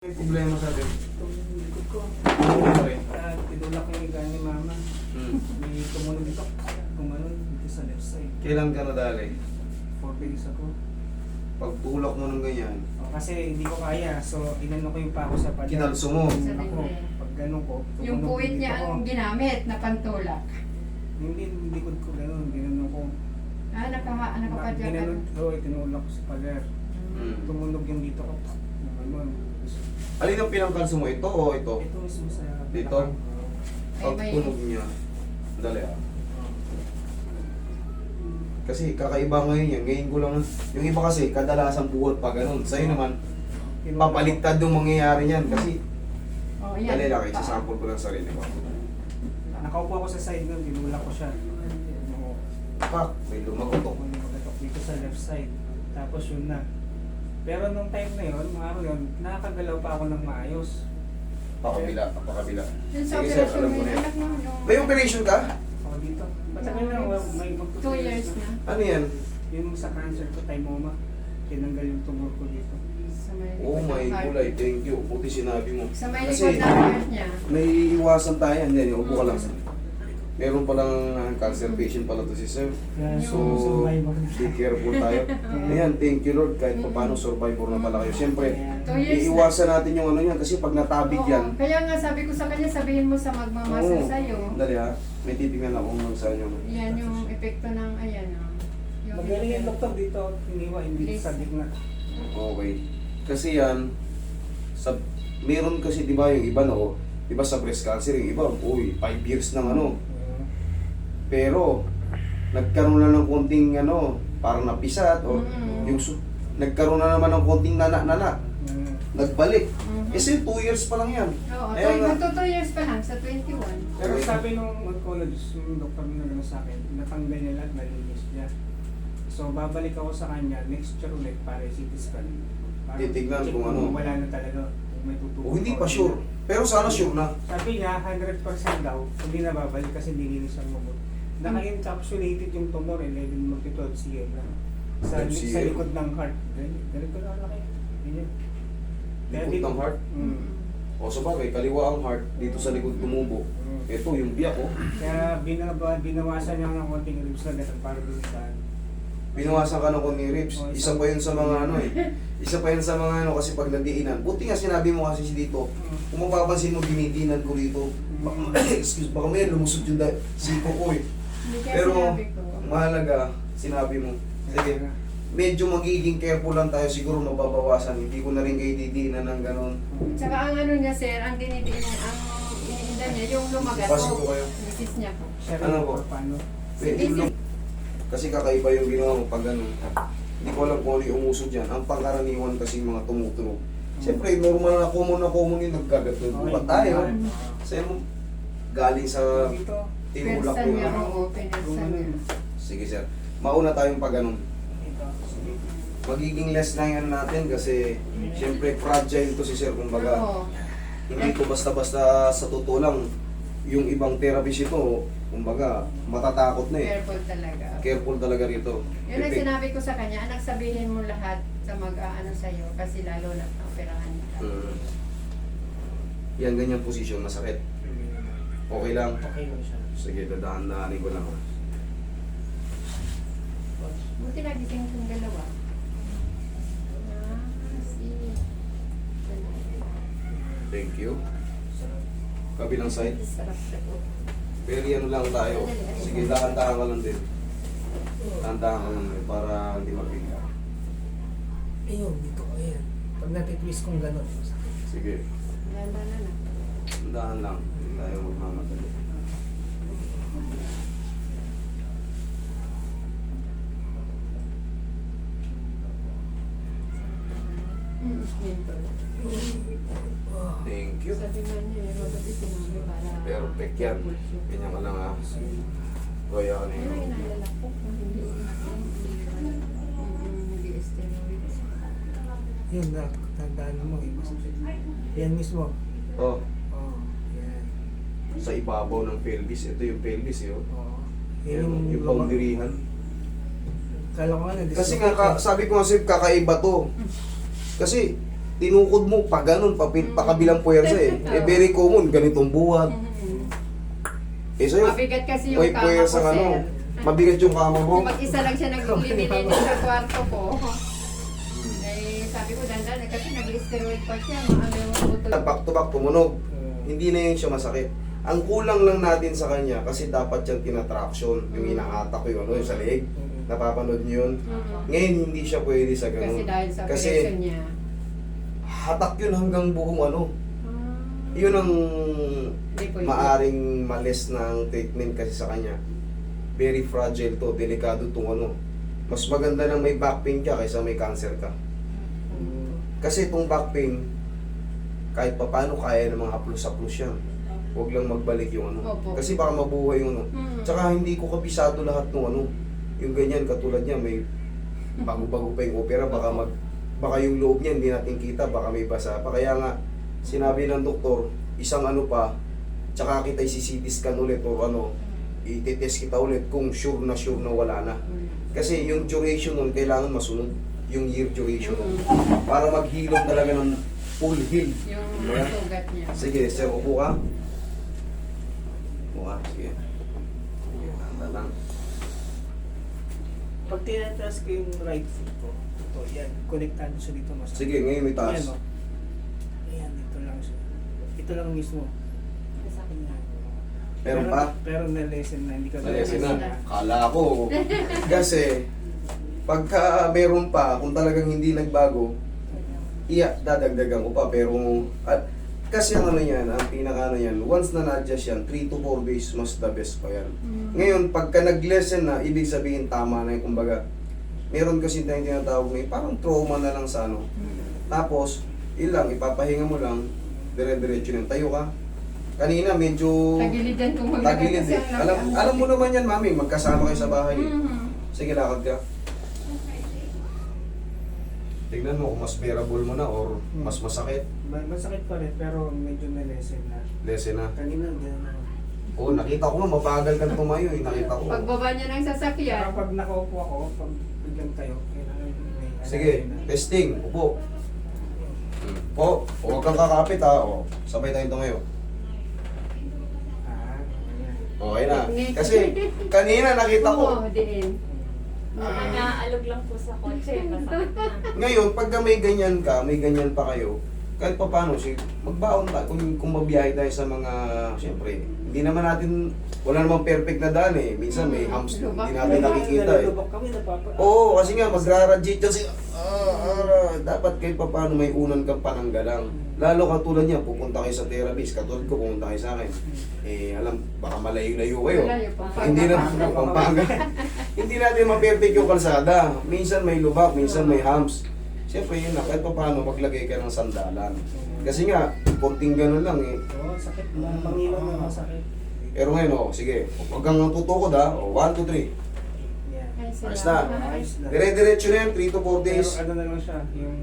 May problema sa atin. Itong likod ko. Ano rin? Tinulak ko yung higaan ni mama. Hmm. May tumunog dito. Kumanon dito sa left side. Kailan ka nadali? 4 days ago. Pag tulak mo ng ganyan, Kasi hindi ko kaya. So, inano ko yung pako sa pader. kinalso mo. Sa Ako, libre. pag ganun ko. Yung tumunog puwit dito niya ko. ang ginamit na pantulak. Hindi likod ko ganun. Ginano ko. Nakapadya ka. Ginano ko, tinulak ko sa pader. Hmm. Tumunog yung dito ko. Ganun. Alin ang pinangkalso mo? Ito o ito? Ito mismo sa... Dito? Pag may- tunog niya, dali ah. Kasi kakaiba ngayon yan. Ngayon ko lang, yung iba kasi kadalasan buhat pa ganun. Sa'yo naman, papaliktad yung mangyayari niyan. Kasi, Oh, yan. dali lang, isasample ko lang sarili ko. Nakaupo ako sa side nun, tinulak ko siya. Oo. Pak, may lumagotok. Pagatok dito sa left side. Tapos yun na. Pero nung time na yun, mga araw yun, nakakagalaw pa ako ng maayos. Pakabila, pakabila. Yung sa Sige sir, operasyon alam mo, ko na yan. anak mo, no? May operation ka? Ako dito. Matagal na, may magto 2 years na. Ano yan? Yung sa cancer ko, thymoma. Tinanggal yung tumor ko dito. Sa may Oh likod my ng heart. gulay, thank you. Buti sinabi mo. Sa may Kasi likod ng heart niya. may iwasan tayo. Hindi, upo ka lang. Meron palang cancer patient pala to si sir. Kaya So, survivor na. be careful tayo. Ayan, thank you Lord. Kahit pa paano survivor na pala kayo. Siyempre, 2 years na. iiwasan natin yung ano yan. Kasi pag natabig Oo, yan, kaya nga sabi ko sa kanya, sabihin mo sa magmamasa Oo. sa'yo. Dali ha, may titingnan ako ng sa inyo. Yan yung epekto ng ayan. Oh. Magaling yung doktor dito, iniwa, hindi sa gitna. Okay. Kasi yan, meron kasi di ba yung iba no, di ba sa breast cancer, yung iba, uy, 5 years ng ano. Pero, nagkaroon na ng konting ano, parang napisat, o Mm. nagkaroon na naman ng konting nana-nana, Mm. nagbalik. Mhm. Kasi 2 years pa lang yan. Oo, Kaya nga- 2 years pa lang, sa 21. Pero sabi nung oncologist, yung doktor na gano'n sa akin, natanggal niya lahat, nalinis niya. So, babalik ako sa kanya next year ulit para CT scan. Para Titignan check kung ano. Wala na talaga. Kung may tutubo. O hindi pa sure. Pero sana sure na. Sabi niya, 100% daw, hindi na babalik kasi nilinis ang mabot. Naka-encapsulated yung tumor, 11 multi-12 cm na. Sa 12 cm. likod ng heart. Ganito na laki. Ganyan. Kaya Likod dito- ng heart. Mm. O sa bagay, kaliwa ang heart, dito sa likod tumubo. Mm. Ito, yung biyak oh. Kaya binawasan niya ng konting ribs na ganun para lumisan. Binawasan ka ng konting ribs. Isa pa yun sa mga ano eh. Isa pa yun sa mga ano kasi pag nadiinan. Buti nga sinabi mo kasi dito, kung mapapansin mo, dinidinan ko rito. Excuse, baka may lumusot yung sipo ko eh. Hindi kaya Pero, sinabi ko. mahalaga, sinabi mo. Sige, medyo magiging careful lang tayo, siguro mababawasan. Hindi ko na rin kayo didiinan ng ganun. Tsaka ang ano niya, sir, ang dinidiin, ang iniinda niya, yung lumagat Pasok ko kayo. misis niya po. Ano Ano po? Paano? Pwede lang. Kasi kakaiba yung ginawa mo pag ganun. Hindi ko alam kung ano yung umusod dyan. Ang pangkaraniwan kasi mga tumutunog. Siyempre, normal na common yung nagkagatun. Bukat tayo. Sa'yo mo, galing sa Dito. tinulak Persan yung niya, ano. oo, pinirsan niya. Sige sir. Mauna tayong pag ganun. Ito. Sige. Magiging less na yan natin kasi siyempre fragile to si sir. Kumbaga, Oo. hindi ko basta-basta sa totoo lang. Yung ibang therapist ito, kumbaga, matatakot na eh. Careful talaga. Careful talaga rito. Yun ang sinabi ko sa kanya, anak sabihin mo lahat sa mag-aano sa'yo kasi lalo na operahan ka. Yan, ganyan posisyon, masakit. Okay lang. Okay lang siya. Sige, dadaan-daanin ko lang. Buti nagising kong dalawa. Si... Thank you. Kabilang side. Sarap siya po. Very ano lang tayo. Sige, dahan-dahan ka lang din. Dahan-dahan ka lang din para hindi mabigla. Ayun, dito. Ayan. Pag natitwist kong gano'n. Sige, Ganda na na. dahan lang. Hindi tayo magmamadali. Mental. Thank you. Sabi nga niya, yung magabi sinabi para... Perfect yan. Ganyan ka lang ha. Kaya ano Pero yun. inaalala ko kung hindi steroids. Yun na. Tandaan mo. Yan mismo. Oh, Oo. Yan. sa ibabaw ng pelvis. Ito yung pelvis yun. Oo. Yan, yung boundaryhan. Kala ko nga na. Kasi nga, sabi ko nga sa'yo, kakaiba to. Kasi, tinukod mo, pa ganun, pakabilang puwersa eh. Eh, very common, ganitong buhat. Eh, sa'yo, Mabigat kasi yung may kama ko, puwersang sir. ano, mabigat yung kama mo. Mag-isa lang siya naglilinis sa kwarto ko. Eh, sabi ko, dandan, kasi nag-steroid pa siya, maano yung utol. Back to back, tumunog. Hindi na yun siya masakit. Ang kulang lang natin sa kanya, kasi dapat yan tinatraction, yung inahatak ko yung ano, yung sa leeg. Napapanood niyo yun. Ngayon, hindi siya pwede sa Kasi ganun. dahil sa Kasi operasyon niya. hatak yun hanggang buong ano. Yun ang Hindi pwede. maaring malis ng treatment kasi sa kanya. Very fragile to, delikado tong ano. Mas maganda nang may back pain ka kaysa may cancer ka. Kasi itong back pain, kahit pa paano kaya ng mga aplos-aplos yan. Huwag lang magbalik yung ano. Opo. Kasi baka mabuhay yung ano. Tsaka hindi ko kabisado lahat ng ano. Yung ganyan, katulad niya, may bago-bago pa yung opera, baka yung loob niya hindi natin kita, baka may basa pa. Kaya nga, sinabi ng doktor, isang ano pa, tsaka kita isi-CT scan ulit o ano, i-test kita ulit kung sure na wala na. Kasi yung duration nun, kailangan masunod. Yung year duration nun. Para maghilom talaga ng full heal. Yung Diba? sugat niya. Sige, sir, upo ka. Upo ka, sige. Sige, tanda lang. Pag tinataas ko yung right foot ko, ito, yan, konektado siya dito mas. Sige, ngayon may taas. Ayan, ayan, ito lang siya. Ito lang mismo. Ayan. Meron pa? Pero na-lesson na, hindi ka Nalesi na. Kala ko. Kasi, pagka meron pa, kung talagang hindi nagbago, dadagdagan ko pa. Pero, at, kasi ang ano yan, ang pinaka ano yan, once na na-adjust yan, 3 to 4 days, mas the best pa yan. Ngayon, pagka nag-lesson na, ibig sabihin tama na yung kumbaga. Meron kasi tayong tinatawag na parang trauma na lang sa ano. Tapos, ilang, ipapahinga mo lang, dire-diretso na. Tayo ka. Kanina, medyo Tagilidan ko mag tagilid eh. Alam mo naman yan, mami, magkasama kayo sa bahay. Sige, lakad ka. Tignan mo kung mas bearable mo na or mas masakit. Masakit pa rin, pero medyo na-lesson na. Lesson na. Kanina, gano'n ako. Oo, nakita ko nga, mabagal ka na tumayo eh. Nakita ko. Pagbaba niya ng Pero sasakyan, pag nakaupo ako, pag biglang tayo, kailangan may Sige, testing. Upo. Po, huwag kang kakapit ha. O, sabay tayong tumayo. Okay na. Kasi kanina nakita ko. oo, din. Naalog lang po sa kotse, masakit na. Ngayon, pagka may ganyan ka, may ganyan pa kayo, kahit pa paano, magbaon tayo. Kung mabiyahe tayo sa mga, siyempre, hindi naman natin, wala namang perfect na daan eh. Minsan may humps, hindi natin nakikita eh. Kami napapa. Oo, kasi nga, magra-radiate kasi, dapat kahit pa paano may unan kang pananggalang. Lalo katulad niya, pupunta kayo sa therapist, katulad ko, pupunta kayo sa akin. Eh, alam, baka malayo-layo kayo. Malayo pa. Hindi na, Pampanga. Hindi natin ma-perfect yung kalsada. Minsan may lubak, minsan may humps. Siyempre yun na, kahit pa paano maglagay ka ng sandalan. Kasi nga, konting gano'n lang eh. Oo, sakit. Pangilan na masakit. Pero ngayon, sige, huwag kang tutukod ha. 1, 2, 3. Yeah. Ay, Ayos salamat. na. Ayos na. Dire-diretso na yan, 3 to 4 days. Pero ano na lang siya, yung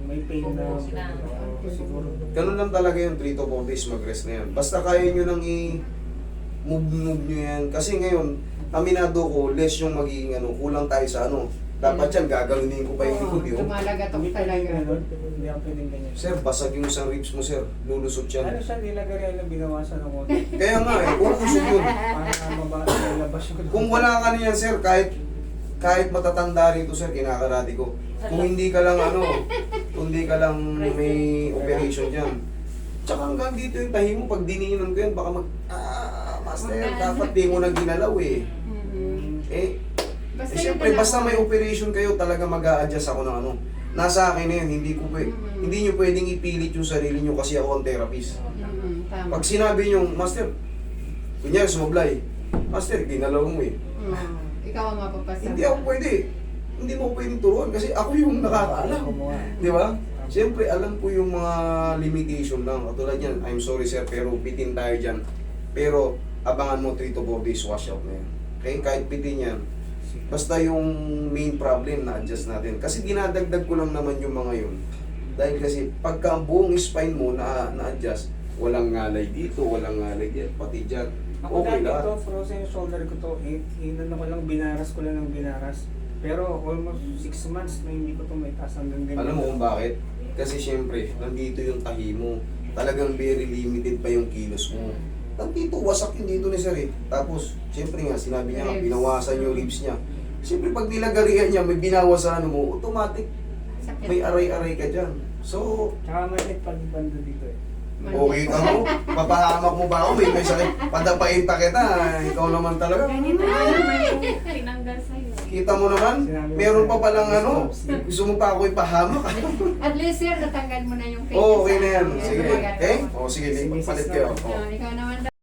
may pain na. Bubog na. Oo, siguro. Ganun lang talaga yung 3 to 4 days mag-rest na yan. Basta kaya nyo nang i-move nyo yan. Kasi ngayon, aminado ko, less yung magiging ano, kulang tayo sa ano. Dapat yan, gagalunin ko pa yung likod yun. Lumalagatok Hindi talaga. ganun. Hindi ako pwedeng ganyan. Sir, basag yung isang ribs mo, sir. Lulusot Ano yan. siya, nilagay na binawasan ng konti. Kaya nga eh, ulusot yun. Para mabasa yung Kung wala ka niyan, sir, kahit matatanda rito, sir, kinakarati ko. Kung hindi ka lang ano, kung hindi ka lang may operation dyan. Tsaka hanggang dito yung tahi mo, pag diniinan ko yan, baka master, dapat di mo na ginalaw eh. Eh, Basta siyempre, basta may operation kayo, talaga mag-a-adjust ako ng ano. Nasa akin na yun, hindi nyo pwedeng ipilit yung sarili nyo kasi ako ang therapist. Tama. Pag sinabi nyo, Master, kunyari sumablay, Master, ginalaw mo eh. Ikaw ang mapapasa. Hindi ako pwede. Hindi mo ako pwedeng turuan kasi ako yung nakakaalam. Di ba? Siyempre, alam ko yung mga limitation lang. Katulad yan, I'm sorry sir, pero bitin tayo dyan. Pero, abangan mo 3 to 4 days washout na yan. Okay? Kahit bitin yan. Basta yung main problem, na-adjust natin. Kasi dinadagdag ko lang naman yung mga yun. Dahil kasi, pagka ang buong spine mo na-adjust, walang ngalay dito, walang ngalay dyan, pati dyan. Ako Okay dati lahat. ito, frozen yung shoulder ko to, inano ko lang, binaras ko lang ng binaras. Pero almost 6 months na hindi ko ito may taas hanggang ganyan. Alam mo kung bakit? Kasi syempre, nandito yung tahi mo. Talagang very limited pa yung kilos mo. Nandito, wasak yun dito ni sir eh. Tapos, syempre nga, sinabi niya, Ribs. binawasan yung ribs niya. Siyempre, pag nilagarihan niya, may binawas sa ano mo, automatic, Sakit. may aray-aray ka dyan. So, Tsaka maliit pag bando dito eh. okay ka mo, papahamak mo ba ako, may sakit, padapain pa kita, ikaw naman talaga. Ganito na naman yung tinanggal sa'yo. Kita mo naman, meron pa palang ano, gusto mo pa ako ipahamak. At least sir, natanggal mo na yung pain. Oo, okay na yan. sa- Sige. Ayan, Okay? O sige, palit kayo. Sige, O. Ikaw naman